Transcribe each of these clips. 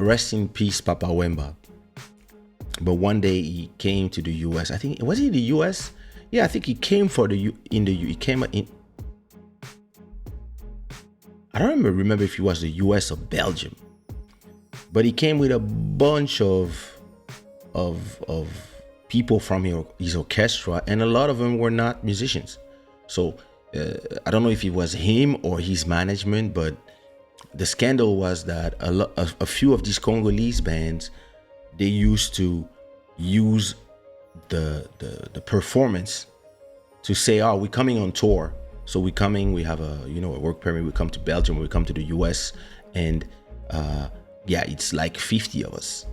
rest in peace, Papa Wemba. But one day he came to the U.S. I think, was he in the U.S.? Yeah, I think he came he came in. I don't remember if he was the U.S. or Belgium, but he came with a bunch of people from his orchestra, and a lot of them were not musicians. So I don't know if it was him or his management, but the scandal was that a few of these Congolese bands, they used to use the performance to say, oh, we're coming on tour, so we have a work permit, we come to Belgium, we come to the US, and it's like 50 of us,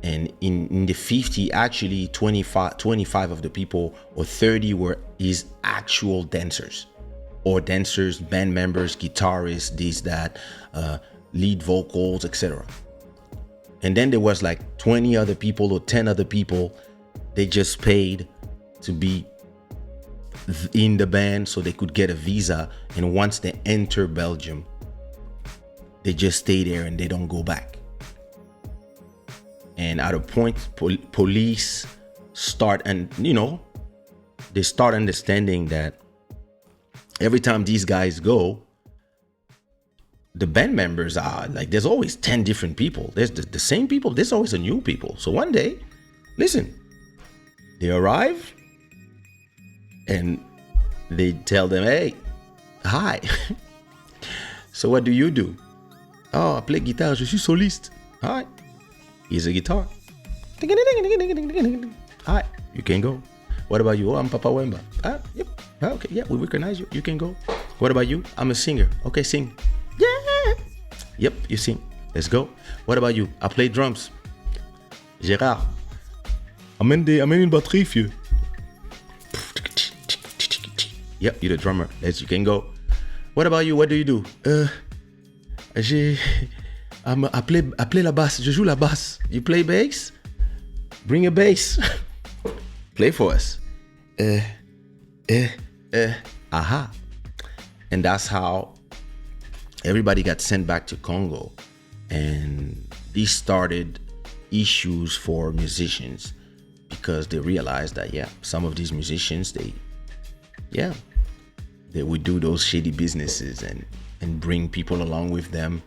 and in the 50, actually 25 of the people, or 30, were his actual dancers, band members, guitarists, this, that, lead vocals, etc. And then there was like 20 other people or 10 other people, they just paid to be in the band so they could get a visa, and once they enter Belgium, they just stay there and they don't go back. And at a point, police start, and they start understanding that every time these guys go, the band members are like, there's always 10 different people. There's the same people. There's always a new people. So one day, listen, they arrive and they tell them, hey, hi. So what do you do? Oh, I play guitar. Je suis soliste. Hi. Here's a guitar. Hi. You can go. What about you? Oh, I'm Papa Wemba. Yep. Okay, yeah, we recognize you. You can go. What about you? I'm a singer. Okay, sing. Yeah. Yep, you sing. Let's go. What about you? I play drums. Gérard. Amène une batterie, vieux. Yep, you're the drummer. You can go. What about you? What do you do? I play la basse. Je joue la basse. You play bass? Bring a bass. Play for us. Aha. And that's how everybody got sent back to Congo. And this started issues for musicians, because they realized that, some of these musicians, they would do those shady businesses and bring people along with them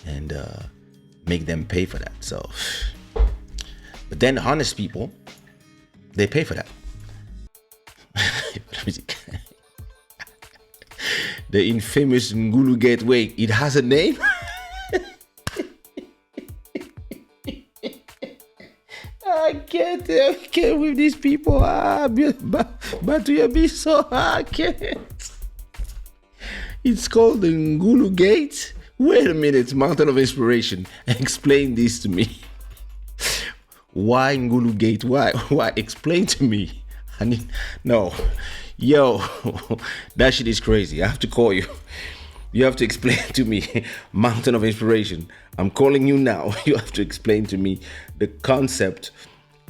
and make them pay for that. So, but then the honest people, they pay for that. The infamous Ngulu Gate. Wait, it has a name? I can't with these people. But you be so, I can't. It's called the Ngulu Gate. Wait a minute, Mountain of Inspiration. Explain this to me. Why Ngulu Gate? Why? Explain to me. No. Yo, that shit is crazy. I have to call you. You have to explain to me. Mountain of Inspiration. I'm calling you now. You have to explain to me the concept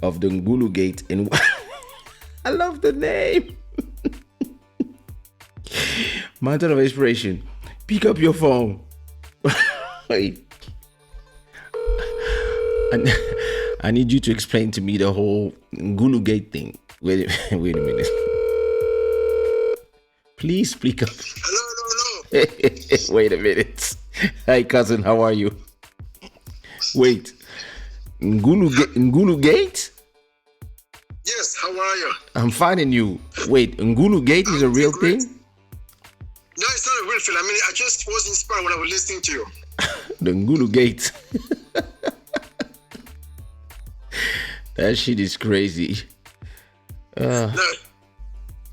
of the Ngulu Gate and why. I love the name. Mountain of Inspiration. Pick up your phone. Wait. I need you to explain to me the whole Ngulu Gate thing. Wait a minute. Please speak up. Hello. Wait a minute. Hi, cousin. How are you? Wait. Ngulu Gate? Yes, how are you? I'm finding you. Wait, Ngulu Gate is a real thing? No, it's not a real thing. I just was inspired when I was listening to you. The Ngulu Gate. That shit is crazy. No,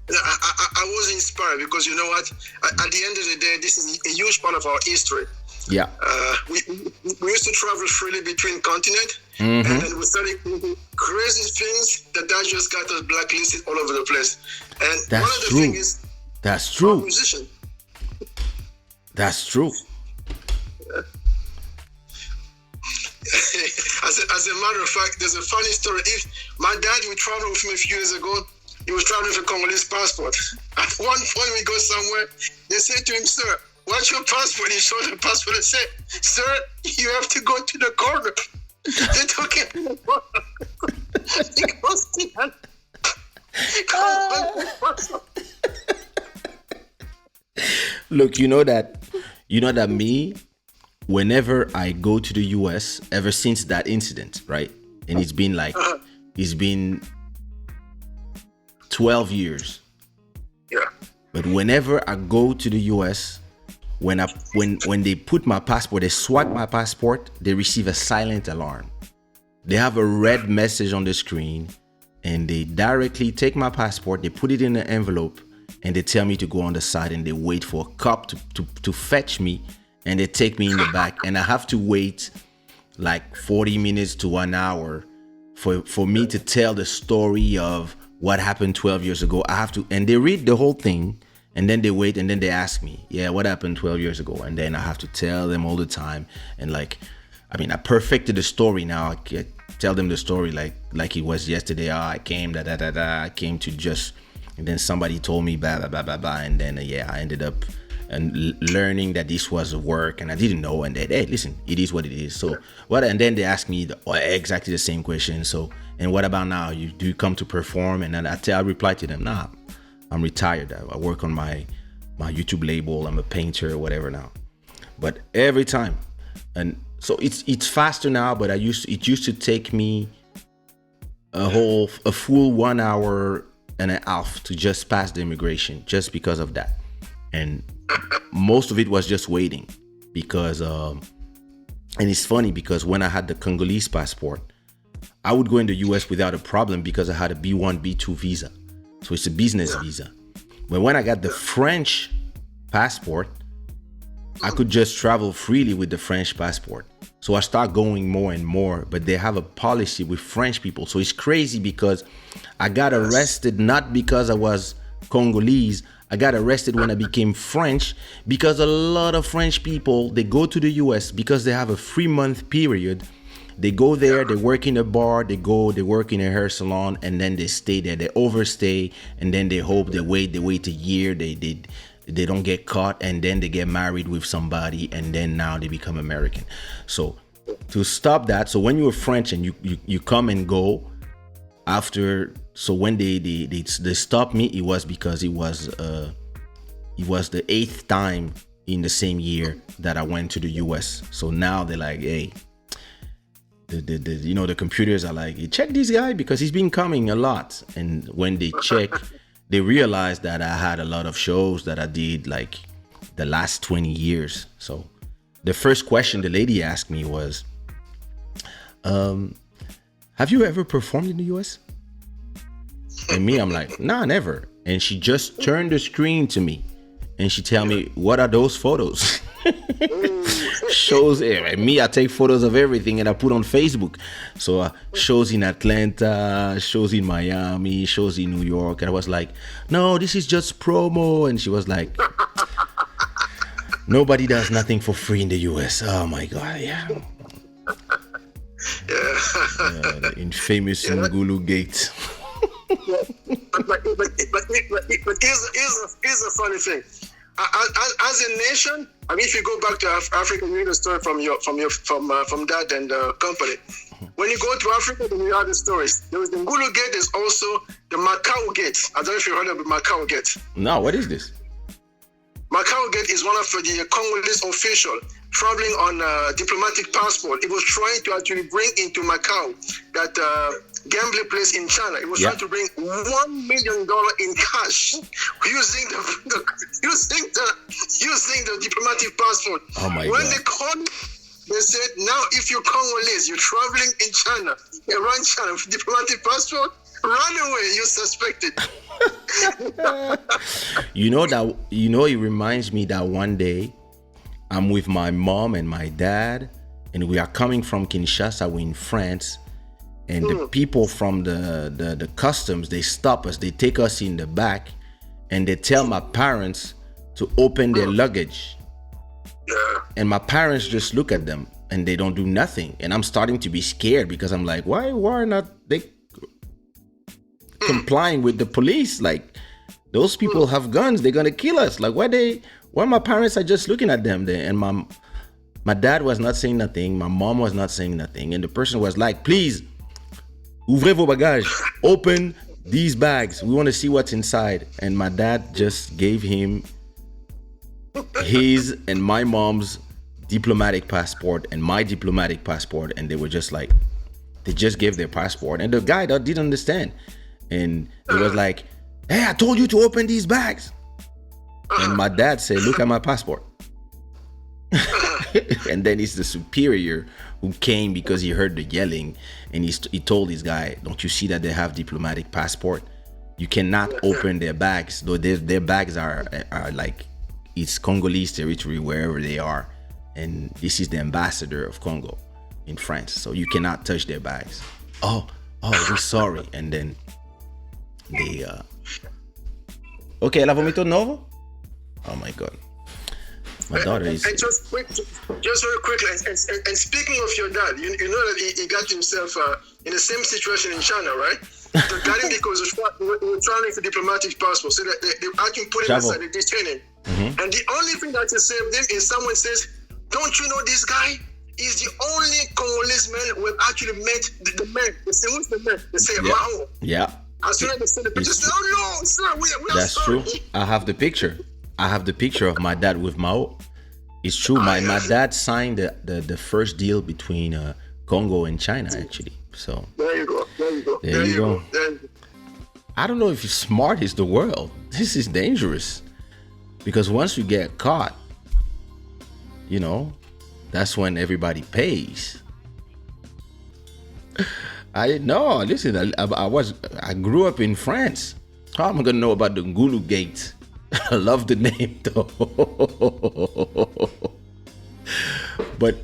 I was inspired because you know what? At the end of the day, this is a huge part of our history. Yeah. We used to travel freely between continents, Mm-hmm. and then we started crazy things that just got us blacklisted all over the place. And That's one of the true. things is, That's true. musician. That's true. As a matter of fact, there's a funny story. If my dad, we traveled with him a few years ago. He was traveling with a Congolese passport. At one point, we go somewhere. They say to him, "Sir, what's your passport?" He showed the passport and said, "Sir, you have to go to the corner." Look, you know that me, whenever I go to the US, ever since that incident, right? And it's been 12 years. Yeah. But whenever I go to the US, when they put my passport, they swipe my passport, they receive a silent alarm. They have a red message on the screen, and they directly take my passport, they put it in an envelope, and they tell me to go on the side, and they wait for a cop to fetch me, and they take me in the back, and I have to wait like 40 minutes to 1 hour for me to tell the story of what happened 12 years ago. I have to, and they read the whole thing, and then they wait, and then they ask me, yeah, what happened 12 years ago? And then I have to tell them all the time. And like, I mean, I perfected the story now. I can tell them the story like it was yesterday. Oh, I came, I came to just, and then somebody told me, blah, blah, blah, blah, blah. And then, I ended up learning that this was work, and I didn't know. And then, hey, listen, it is what it is. So what? And then they asked me exactly the same question. So, and what about now? Do you come to perform? And then I reply to them, nah, I'm retired. I work on my YouTube label. I'm a painter or whatever now. But every time, and so it's faster now. But it used to take me a full 1 hour and a half to just pass the immigration, just because of that. And most of it was just waiting, because and it's funny because when I had the Congolese passport, I would go in the US without a problem because I had a B1, B2 visa. So it's a business visa. But when I got the French passport, I could just travel freely with the French passport. So I start going more and more, but they have a policy with French people. So it's crazy because I got arrested not because I was Congolese. I got arrested when I became French, because a lot of French people, they go to the US because they have a 3-month period. They go there, they work in a bar, they work in a hair salon, and then they stay there. They overstay, and then they hope, they wait a year, they don't get caught, and then they get married with somebody, and then now they become American. So to stop that, so when you're French and you come and go after, so when they stopped me, it was because it was the 8th time in the same year that I went to the US. So now they're like, hey, the computers are like, hey, check this guy because he's been coming a lot. And when they check, they realized that I had a lot of shows that I did like the last 20 years. So the first question the lady asked me was, have you ever performed in the US? And me, I'm like, nah, never. And she just turned the screen to me and she tell me, what are those photos? Shows, and me, I take photos of everything and I put on Facebook. So shows in Atlanta, shows in Miami, shows in New York. And I was like, no, this is just promo. And she was like, nobody does nothing for free in the US. Oh my God, yeah. The infamous Ngulu gate. But here's a funny thing. As a nation, I mean, if you go back to Africa, you hear the story from Dad and the company. When you go to Africa, then you hear the stories. There was the Ngulu gate. There's also the Macau gate. I don't know if you heard of the Macau gate. No, what is this? Macau gate is one of the Congolese official traveling on a diplomatic passport. It was trying to actually bring into Macau that gambling place in China. It was trying to bring $1 million in cash using the diplomatic passport. Oh my when God. they called, they said, now if you're Congolese, you're traveling in China, around China with diplomatic passport, run away, you're suspected. It reminds me that one day I'm with my mom and my dad, and we are coming from Kinshasa. We're in France, and the people from the customs, they stop us, they take us in the back, and they tell my parents to open their luggage. And my parents just look at them and they don't do nothing. And I'm starting to be scared because I'm like, why are not they complying with the police? Like, those people have guns, they're gonna kill us. Like, why my parents are just looking at them there? And my dad was not saying nothing, my mom was not saying nothing, and the person was like, please, ouvrez vos bagages, open these bags, we want to see what's inside. And my dad just gave him his and my mom's diplomatic passport and my diplomatic passport, and they were just like, they just gave their passport, and the guy that didn't understand, and it was like, hey, I told you to open these bags, and my dad said, look at my passport. And then it's the superior who came because he heard the yelling, and he told this guy, don't you see that they have diplomatic passport? You cannot open their bags, though their bags are like, it's Congolese territory wherever they are, and this is the ambassador of Congo in France, so you cannot touch their bags. Oh, we're sorry. And then they okay, la vomito novo. Oh my god, my daughter is. And just very quickly, and speaking of your dad, you know that he got himself in the same situation in China, right? They got him because he was trying for diplomatic passport, so that they actually put him aside, they detained him. Mm-hmm. And the only thing that can save them is someone says, don't you know this guy is the only Congolese man who have actually met the man. They say, who's the man? They say, Mao. Yeah. As soon as they say the picture, say, oh no, sir, we are That's sorry. true. I have the picture. Of my dad with Mao. It's true. My dad signed the first deal between Congo and China, actually. So there you go. There you go. I don't know if smart is the word. This is dangerous, because once you get caught, you know, that's when everybody pays. I didn't know. Listen, I grew up in France. How am I gonna know about the Ngulu Gate? I love the name though. But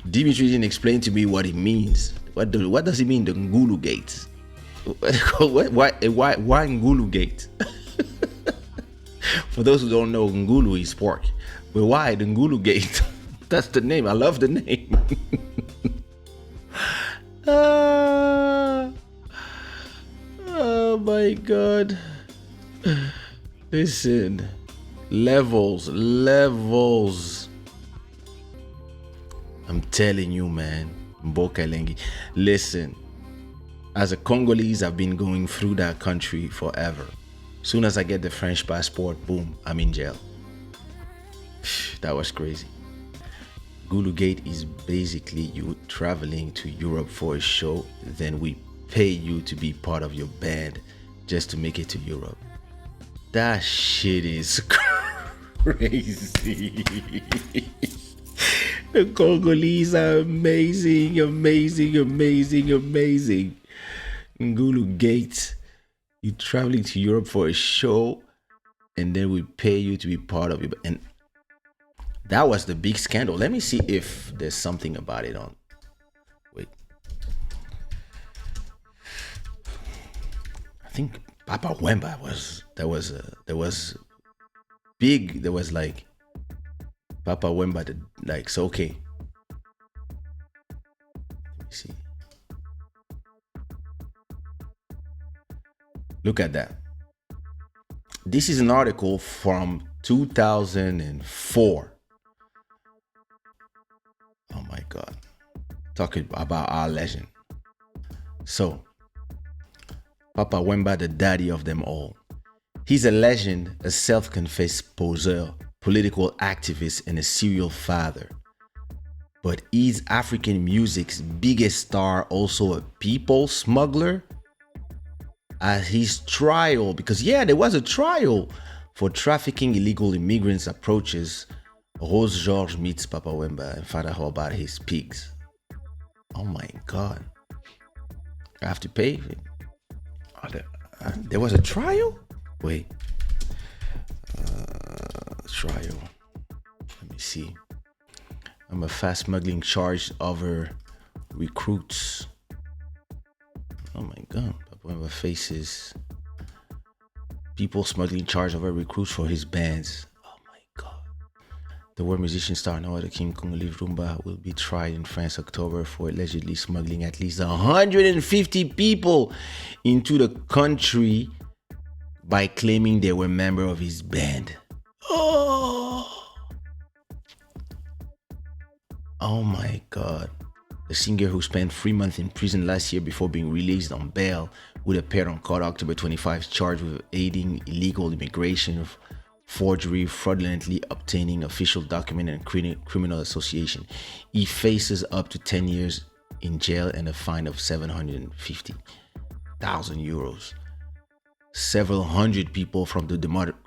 Dimitri didn't explain to me what it means. What does it mean, the Ngulu Gate? Why Ngulu Gate? For those who don't know, Ngulu is pork. But why the Ngulu Gate? That's the name. I love the name. Oh my god. Listen. Levels. I'm telling you, man. Mboka. Listen. As a Congolese, I've been going through that country forever. Soon as I get the French passport, boom, I'm in jail. That was crazy. Ngulu Gate is basically you traveling to Europe for a show, then we pay you to be part of your band just to make it to Europe. That shit is crazy. The Congolese are amazing. Ngulu Gate, you traveling to Europe for a show, and then we pay you to be part of it. And that was the big scandal. Let me see if there's something about it on. Wait. I think Papa Wemba was big. There was like Papa Wemba like, so okay. Let me see. Look at that. This is an article from 2004. Oh my God. Talking about our legend. So, Papa Wemba, the daddy of them all. He's a legend, a self-confessed poseur, political activist, and a serial father. But is African music's biggest star also a people smuggler? At his trial, because there was a trial for trafficking illegal immigrants approaches, Rose George meets Papa Wemba and find out about his pigs. Oh my God. I have to pay? There was a trial? Wait. Trial. Let me see. I'm a fast smuggling charge over recruits. Oh my God. Papa Wemba faces people smuggling charge over recruits for his bands. Oh my God. The world musician star and other King Congolese Rumba will be tried in France October for allegedly smuggling at least 150 people into the country by claiming they were members of his band. Oh my God. The singer, who spent 3 months in prison last year before being released on bail, would appear on court October 25, charged with aiding illegal immigration forgery, fraudulently obtaining official document, and criminal association. He faces up to 10 years in jail and a fine of 750,000 euros. Several hundred people from the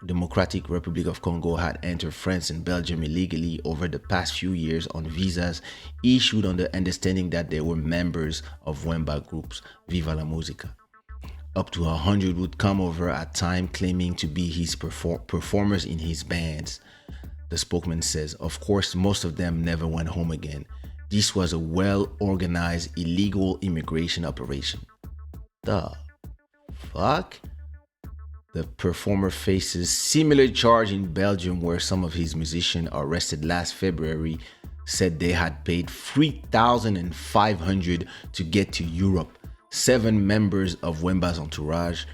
Democratic Republic of Congo had entered France and Belgium illegally over the past few years on visas issued on the understanding that they were members of Wemba groups, Viva la Musica. Up to 100 would come over at time claiming to be his performers in his bands. The spokesman says, of course, most of them never went home again. This was a well-organized illegal immigration operation. The fuck? The performer faces similar charge in Belgium, where some of his musicians arrested last February said they had paid 3,500 to get to Europe. 7 members of Wemba's entourage,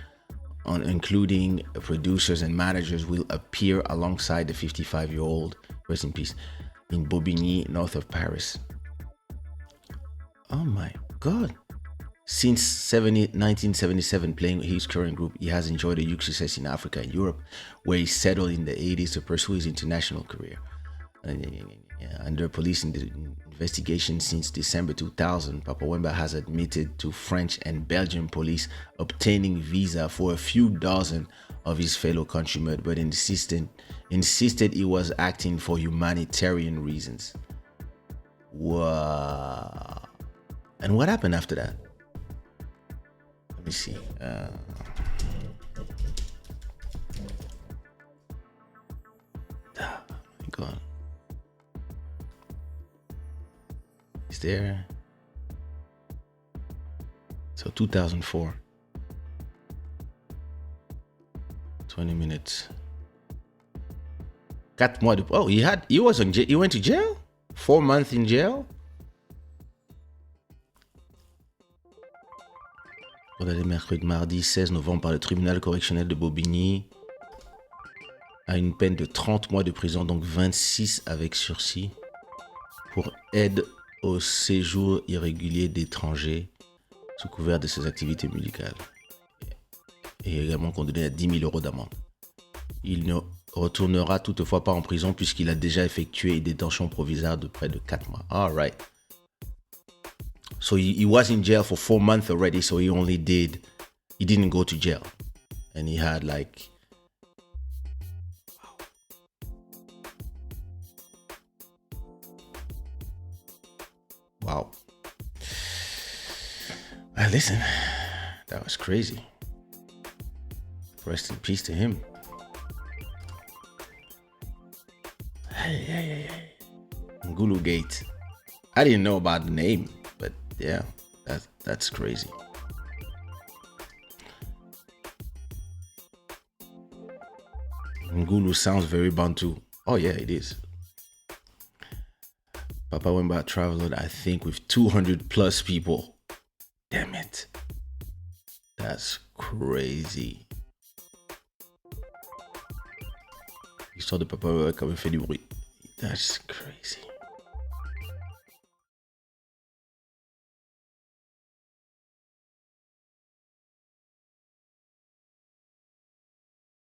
including producers and managers, will appear alongside the 55-year-old, rest in peace, in Bobigny, north of Paris. Oh my God. Since 1977, playing his current group, he has enjoyed a huge success in Africa and Europe, where he settled in the 80s to pursue his international career. Under police investigation since December 2000, Papa Wemba has admitted to French and Belgian police obtaining visa for a few dozen of his fellow countrymen, but insisted he was acting for humanitarian reasons. Wow. And what happened after that? Let me see. God. Is there? So 2004. 20 minutes. 4 mois de... Oh, he went to jail? 4 months in jail? Condamné mercredi, mardi 16 novembre par le tribunal correctionnel de Bobigny à une peine de 30 mois de prison, donc 26 avec sursis, pour aide au séjour irrégulier d'étrangers sous couvert de ses activités musicales. Et également condamné à 10 000 euros d'amende. Il ne retournera toutefois pas en prison puisqu'il a déjà effectué une détention provisoire de près de 4 mois. All right. So he was in jail for 4 months already, so he didn't go to jail. And he had like... Wow. Well, listen, that was crazy. Rest in peace to him. Hey. Ngulu Gate. I didn't know about the name, but yeah, that's crazy. Ngulu sounds very Bantu. Oh yeah, it is. Papa Wemba traveled, I think, with 200 plus people. Damn it. That's crazy. L'histoire de Papa Wemba comme fait du bruit. That's crazy.